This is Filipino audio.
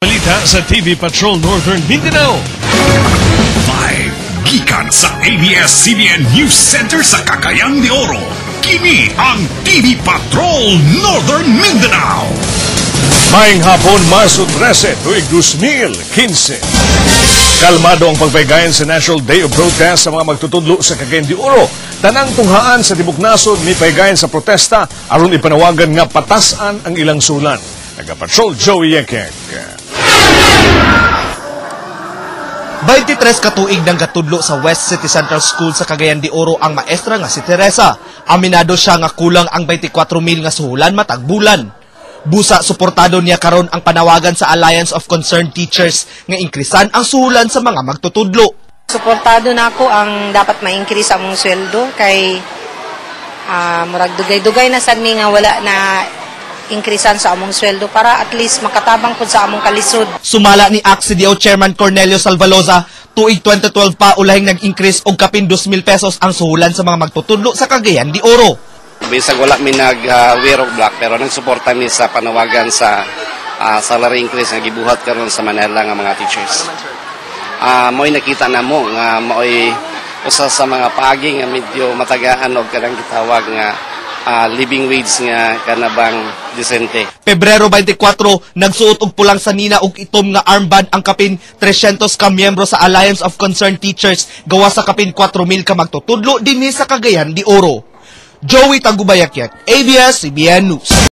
Balita sa TV Patrol Northern Mindanao. 5 gikan sa ABS-CBN News Center sa Cagayan de Oro. Kini ang TV Patrol Northern Mindanao. Maayong hapon, Marso 13, tuig 2015. Kalmado ang pagpaygayan sa National Day of Protest sa mga magtutudlo sa Cagayan de Oro. Tanang tunghaan sa tibok nasod ni paygayan sa protesta aron ipanawagan nga patasan ang ilang sulan. Nagapatrol Joey Yekek. 23 katuig ng katudlo sa West City Central School sa Cagayan de Oro ang maestra nga si Teresa. Aminado siya nga kulang ang 24,000 nga suhulan matag bulan. Busa suportado niya karon ang panawagan sa Alliance of Concerned Teachers nga inkrisan ang suhulan sa mga magtutudlo. Suportado na ako ang dapat ma-increase among sweldo kay murag dugay-dugay na sad mi nga wala na increasean sa among sweldo para at least makatabang pud sa among kalisod. Sumala ni ACT-CDO Chairman Cornelio Salvaloza, tuig 2012 pa ulahing nag-increase og kapin 2,000 pesos ang suhulan sa mga magtutudlo sa Cagayan de Oro. Bisag wala mi nag-wear og black pero nagsuporta mi sa panawagan sa salary increase nga gibuhat karon sa Manila nga mga teachers. Mo'y nakita na mo nga mo'y usa sa mga paagi nga medyo matagaan og kanang gitawag nga living wage nga kanabang disente. Pebrero 24, nagsuot og pulang sanina og itom nga armband ang kapin 300 ka miyembro sa Alliance of Concerned Teachers gawa sa kapin 4,000 ka magtutudlo dinhi sa Cagayan de Oro. Joey Tagubayakyat, ABS-CBN News.